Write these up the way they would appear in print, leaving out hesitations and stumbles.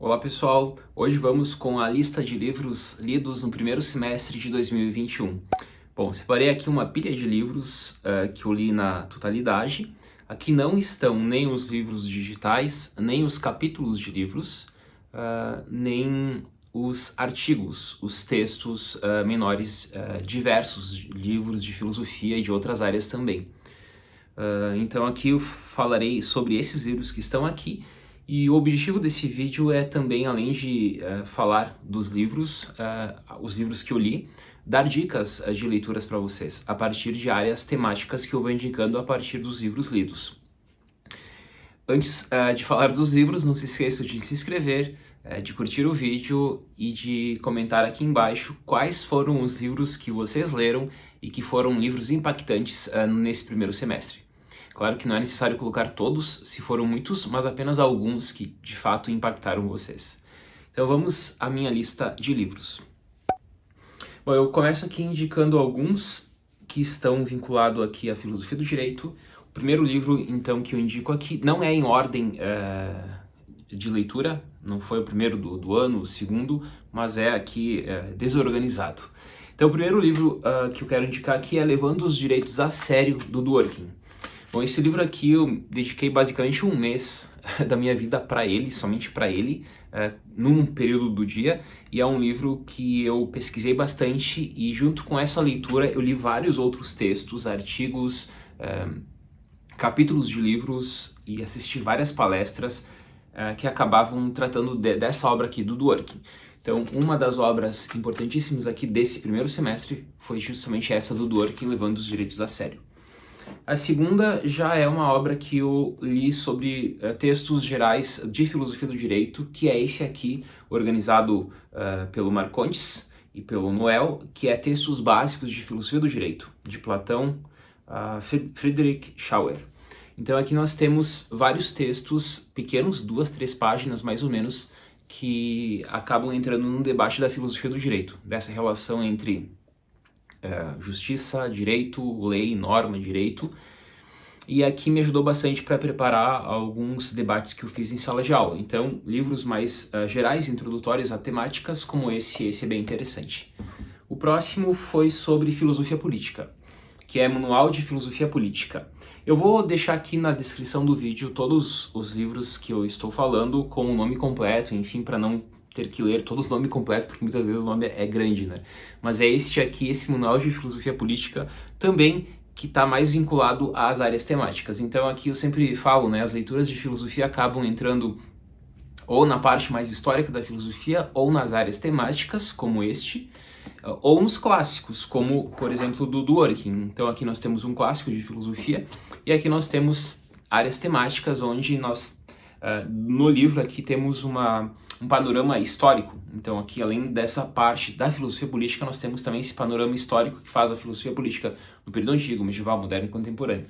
Olá pessoal, hoje vamos com a lista de livros lidos no primeiro semestre de 2021. Bom, separei aqui uma pilha de livros que eu li na totalidade. Aqui não estão nem os livros digitais, nem os capítulos de livros, nem os artigos, os textos menores diversos, livros de filosofia e de outras áreas também. Então aqui eu falarei sobre esses livros que estão aqui, e o objetivo desse vídeo é também, além de falar dos livros, os livros que eu li, dar dicas de leituras para vocês, a partir de áreas temáticas que eu vou indicando a partir dos livros lidos. Antes de falar dos livros, não se esqueça de se inscrever, de curtir o vídeo e de comentar aqui embaixo quais foram os livros que vocês leram e que foram livros impactantes nesse primeiro semestre. Claro que não é necessário colocar todos, se foram muitos, mas apenas alguns que de fato impactaram vocês. Então vamos à minha lista de livros. Bom, eu começo aqui indicando alguns que estão vinculados aqui à filosofia do direito. O primeiro livro, então, que eu indico aqui não é em ordem de leitura, não foi o primeiro do ano, o segundo, mas é aqui desorganizado. Então o primeiro livro que eu quero indicar aqui é Levando os Direitos a Sério, do Dworkin. Bom, esse livro aqui eu dediquei basicamente um mês da minha vida para ele, somente para ele, num período do dia, e é um livro que eu pesquisei bastante e junto com essa leitura eu li vários outros textos, artigos, capítulos de livros e assisti várias palestras que acabavam tratando dessa obra aqui do Dworkin. Então, uma das obras importantíssimas aqui desse primeiro semestre foi justamente essa do Dworkin, Levando os Direitos a Sério. A segunda já é uma obra que eu li sobre textos gerais de filosofia do direito, que é esse aqui, organizado pelo Marcondes e pelo Noel, que é Textos Básicos de Filosofia do Direito, de Platão, Friedrich Schauer. Então aqui nós temos vários textos pequenos, 2, 3 páginas mais ou menos, que acabam entrando num debate da filosofia do direito, dessa relação entre justiça, direito, lei, norma, direito, e aqui me ajudou bastante para preparar alguns debates que eu fiz em sala de aula. Então, livros mais gerais, introdutórios a temáticas como esse é bem interessante. O próximo foi sobre filosofia política, que é Manual de Filosofia Política. Eu vou deixar aqui na descrição do vídeo todos os livros que eu estou falando com o nome completo, enfim, para não ter que ler todos os nomes completos, porque muitas vezes o nome é grande, né? Mas é este aqui, esse Manual de Filosofia Política, também que está mais vinculado às áreas temáticas. Então aqui eu sempre falo, né, as leituras de filosofia acabam entrando ou na parte mais histórica da filosofia, ou nas áreas temáticas, como este, ou nos clássicos, como, por exemplo, do Dworkin. Então aqui nós temos um clássico de filosofia, e aqui nós temos áreas temáticas, onde nós, no livro aqui, temos um panorama histórico. Então aqui, além dessa parte da filosofia política, nós temos também esse panorama histórico que faz a filosofia política no período antigo, medieval, moderno e contemporâneo.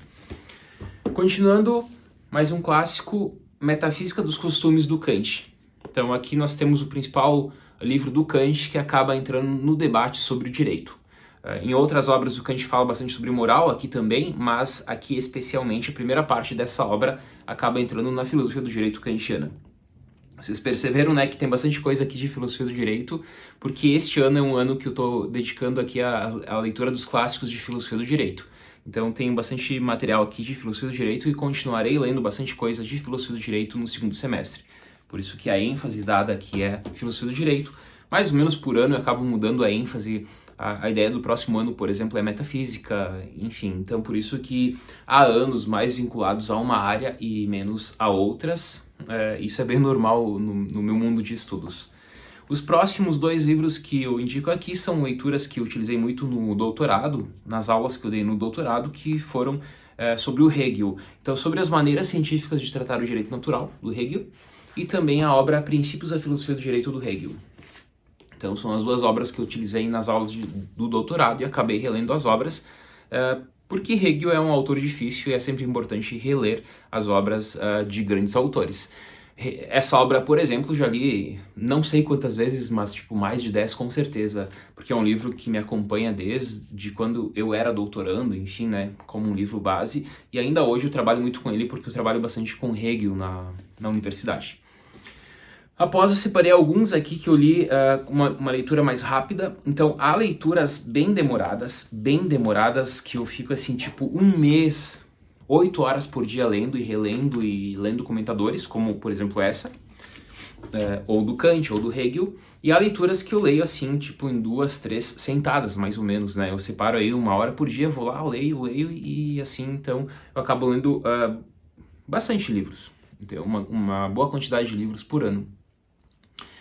Continuando, mais um clássico, Metafísica dos Costumes, do Kant. Então aqui nós temos o principal livro do Kant que acaba entrando no debate sobre o direito. Em outras obras o Kant fala bastante sobre moral, aqui também, mas aqui especialmente a primeira parte dessa obra acaba entrando na filosofia do direito kantiana. Vocês perceberam, né, que tem bastante coisa aqui de filosofia do direito, porque este ano é um ano que eu estou dedicando aqui à leitura dos clássicos de filosofia do direito. Então tem bastante material aqui de filosofia do direito e continuarei lendo bastante coisa de filosofia do direito no segundo semestre. Por isso que a ênfase dada aqui é filosofia do direito. Mais ou menos por ano eu acabo mudando a ênfase. A ideia do próximo ano, por exemplo, é metafísica, enfim. Então por isso que há anos mais vinculados a uma área e menos a outras. Isso é bem normal no meu mundo de estudos. Os próximos 2 livros que eu indico aqui são leituras que eu utilizei muito no doutorado, nas aulas que eu dei no doutorado, que foram sobre o Hegel. Então, sobre as maneiras científicas de tratar o direito natural, do Hegel, e também a obra Princípios da Filosofia do Direito, do Hegel. Então, são as 2 obras que eu utilizei nas aulas do doutorado e acabei relendo as obras, porque Hegel é um autor difícil e é sempre importante reler as obras de grandes autores. Essa obra, por exemplo, já li não sei quantas vezes, mas tipo mais de 10 com certeza, porque é um livro que me acompanha desde quando eu era doutorando, enfim, né, como um livro base, e ainda hoje eu trabalho muito com ele porque eu trabalho bastante com Hegel na universidade. Após eu separei alguns aqui que eu li uma leitura mais rápida. Então há leituras bem demoradas, que eu fico assim, tipo, um mês, 8 horas por dia lendo e relendo e lendo comentadores, como por exemplo essa, ou do Kant, ou do Hegel. E há leituras que eu leio assim, tipo, em 2, 3 sentadas, mais ou menos, né? Eu separo aí 1 hora por dia, vou lá, leio e assim, então eu acabo lendo bastante livros. Então, uma boa quantidade de livros por ano.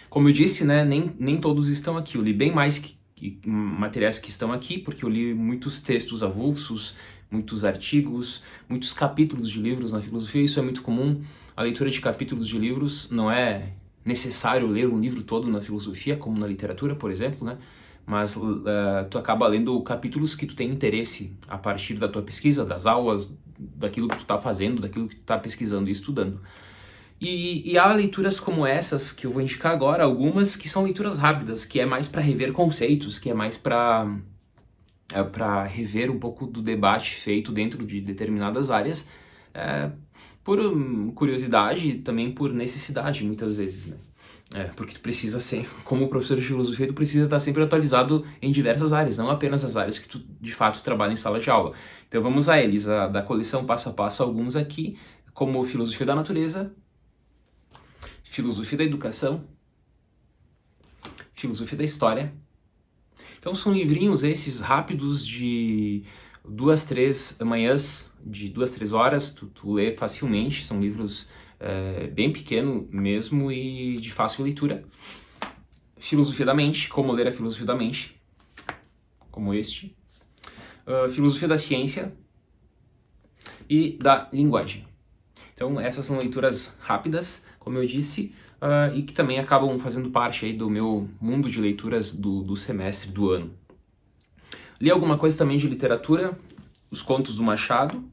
Como eu disse, né, nem todos estão aqui. Eu li bem mais que materiais que estão aqui, porque eu li muitos textos avulsos, muitos artigos, muitos capítulos de livros na filosofia. Isso é muito comum. A leitura de capítulos de livros não é necessário ler um livro todo na filosofia, como na literatura, por exemplo, né? Mas tu acaba lendo capítulos que tu tem interesse a partir da tua pesquisa, das aulas, daquilo que tu está fazendo, daquilo que tu está pesquisando e estudando. E há leituras como essas, que eu vou indicar agora, algumas que são leituras rápidas, que é mais para rever conceitos, que é mais para rever um pouco do debate feito dentro de determinadas áreas, por curiosidade e também por necessidade, muitas vezes, né? Porque tu precisa ser, como professor de filosofia, tu precisa estar sempre atualizado em diversas áreas, não apenas as áreas que tu, de fato, trabalha em sala de aula. Então vamos a eles, da coleção passo a passo, alguns aqui, como Filosofia da Natureza, Filosofia da Educação, Filosofia da História. Então são livrinhos esses rápidos de 2, 3 manhãs, de 2, 3 horas, tu lê facilmente, são livros bem pequenos mesmo e de fácil leitura. Filosofia da Mente, como ler a Filosofia da Mente, como este. Filosofia da Ciência e da Linguagem. Então essas são leituras rápidas, como eu disse, e que também acabam fazendo parte aí do meu mundo de leituras do semestre, do ano. Li alguma coisa também de literatura, Os Contos do Machado,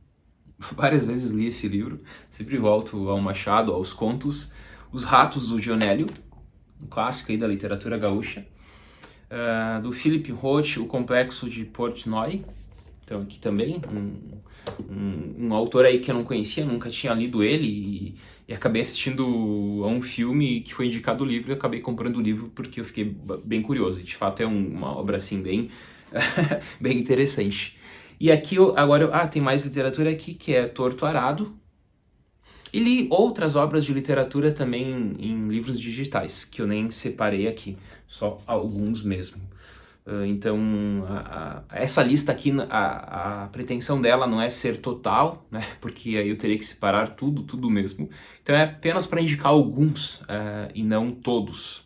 várias vezes li esse livro, sempre volto ao Machado, aos contos. Os Ratos do Dionélio, um clássico aí da literatura gaúcha. Do Philip Roth, O Complexo de Portnoy, então aqui também, um autor aí que eu não conhecia, nunca tinha lido ele e acabei assistindo a um filme que foi indicado o livro e acabei comprando o livro porque eu fiquei bem curioso. De fato é uma obra assim bem, bem interessante. E aqui agora tem mais literatura aqui que é Torto Arado. E li outras obras de literatura também em livros digitais, que eu nem separei aqui, só alguns mesmo. Então, essa lista aqui, a pretensão dela não é ser total, né? Porque aí eu teria que separar tudo mesmo. Então é apenas para indicar alguns e não todos.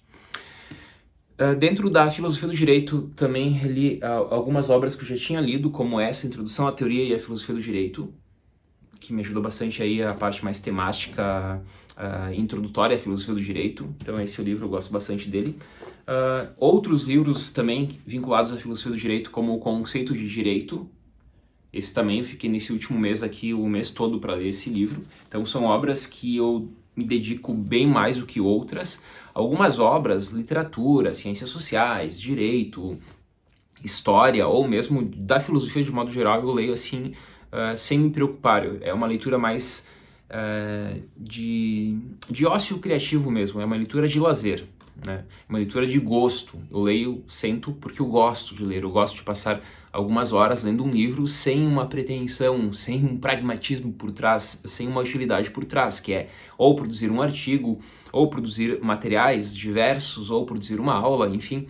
Dentro da filosofia do direito, também reli algumas obras que eu já tinha lido, como essa, Introdução à Teoria e à Filosofia do Direito, que me ajudou bastante aí a parte mais temática, introdutória à filosofia do direito. Então esse livro eu gosto bastante dele. Outros livros também vinculados à filosofia do direito, como O Conceito de Direito. Esse também eu fiquei nesse último mês aqui, o mês todo, para ler esse livro. Então são obras que eu me dedico bem mais do que outras. Algumas obras, literatura, ciências sociais, direito, história, ou mesmo da filosofia de modo geral, eu leio assim, sem me preocupar. É uma leitura mais de ócio criativo mesmo, é uma leitura de lazer, né? Uma leitura de gosto. Eu leio, sento porque eu gosto de ler, eu gosto de passar algumas horas lendo um livro sem uma pretensão, sem um pragmatismo por trás, sem uma utilidade por trás, que é ou produzir um artigo, ou produzir materiais diversos, ou produzir uma aula, enfim.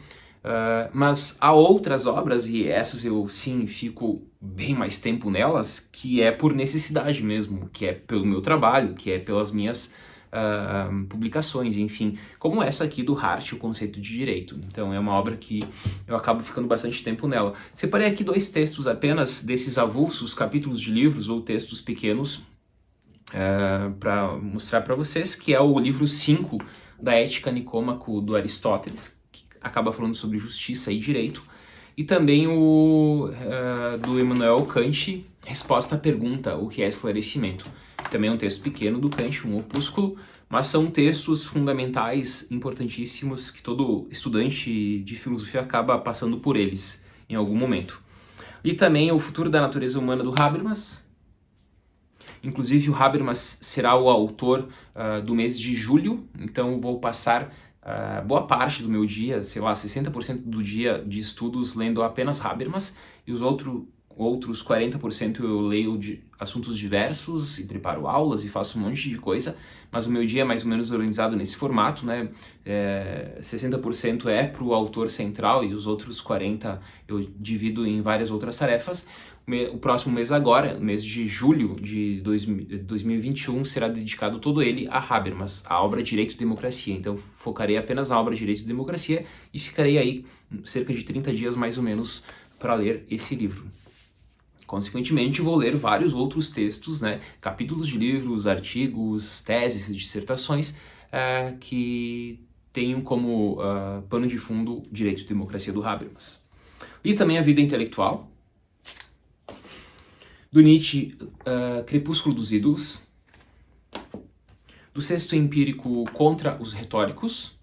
Mas há outras obras, e essas eu sim fico bem mais tempo nelas, que é por necessidade mesmo, que é pelo meu trabalho, que é pelas minhas publicações, enfim, como essa aqui do Hart, O Conceito de Direito. Então é uma obra que eu acabo ficando bastante tempo nela. Separei aqui 2 textos apenas desses avulsos, capítulos de livros ou textos pequenos, para mostrar para vocês, que é o livro 5 da Ética Nicômaco do Aristóteles, que acaba falando sobre justiça e direito, e também o do Immanuel Kant, Resposta à Pergunta, o que é esclarecimento. Também é um texto pequeno do Kant, um opúsculo, mas são textos fundamentais, importantíssimos, que todo estudante de filosofia acaba passando por eles em algum momento. E também O Futuro da Natureza Humana do Habermas, Inclusive o Habermas será o autor do mês de julho, então vou passar boa parte do meu dia, sei lá, 60% do dia de estudos lendo apenas Habermas, e os outros 40% eu leio de assuntos diversos e preparo aulas e faço um monte de coisa, mas o meu dia é mais ou menos organizado nesse formato, né? 60% é para o autor central e os outros 40% eu divido em várias outras tarefas. O próximo mês agora, mês de julho de 2021, será dedicado todo ele a Habermas, a obra Direito e Democracia. Então focarei apenas na obra Direito e Democracia e ficarei aí cerca de 30 dias mais ou menos para ler esse livro. Consequentemente, vou ler vários outros textos, né, capítulos de livros, artigos, teses e dissertações que tenham como pano de fundo Direito e Democracia do Habermas. Li também A Vida Intelectual, do Nietzsche, Crepúsculo dos Ídolos, do Sexto Empírico Contra os Retóricos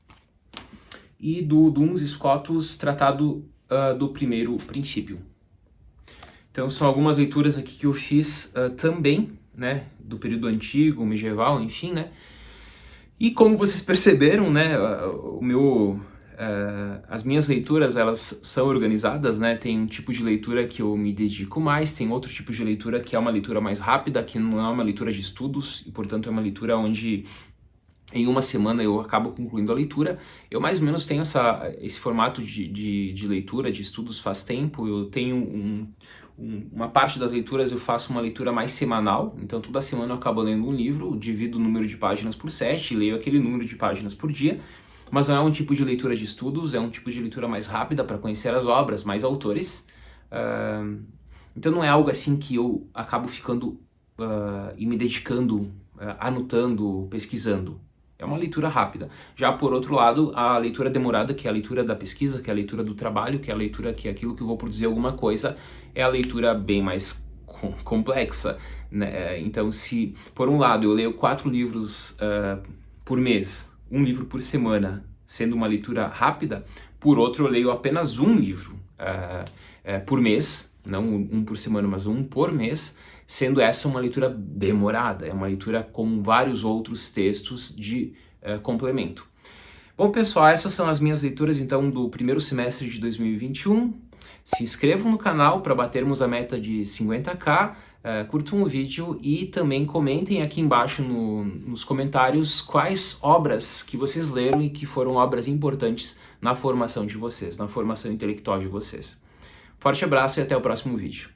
e do Duns Scotus, Tratado do Primeiro Princípio. Então são algumas leituras aqui que eu fiz também, né, do período antigo, medieval, enfim, né. E como vocês perceberam, né, as minhas leituras, elas são organizadas, né, tem um tipo de leitura que eu me dedico mais, tem outro tipo de leitura que é uma leitura mais rápida, que não é uma leitura de estudos, e portanto é uma leitura onde em uma semana eu acabo concluindo a leitura. Eu mais ou menos tenho esse formato de leitura, de estudos faz tempo. Eu tenho uma parte das leituras eu faço uma leitura mais semanal, então toda semana eu acabo lendo um livro, divido o número de páginas por 7 e leio aquele número de páginas por dia, mas não é um tipo de leitura de estudos, é um tipo de leitura mais rápida para conhecer as obras, mais autores. Então não é algo assim que eu acabo ficando e me dedicando, anotando, pesquisando. É uma leitura rápida. Já por outro lado, a leitura demorada, que é a leitura da pesquisa, que é a leitura do trabalho, que é a leitura que é aquilo que eu vou produzir alguma coisa, é a leitura bem mais complexa, né? Então, se por um lado eu leio 4 livros por mês, um livro por semana, sendo uma leitura rápida, por outro eu leio apenas um livro por mês, não um por semana, mas um por mês, sendo essa uma leitura demorada, é uma leitura com vários outros textos de complemento. Bom, pessoal, essas são as minhas leituras, então, do primeiro semestre de 2021. Se inscrevam no canal para batermos a meta de 50k, curtam o vídeo e também comentem aqui embaixo nos comentários quais obras que vocês leram e que foram obras importantes na formação de vocês, na formação intelectual de vocês. Forte abraço e até o próximo vídeo.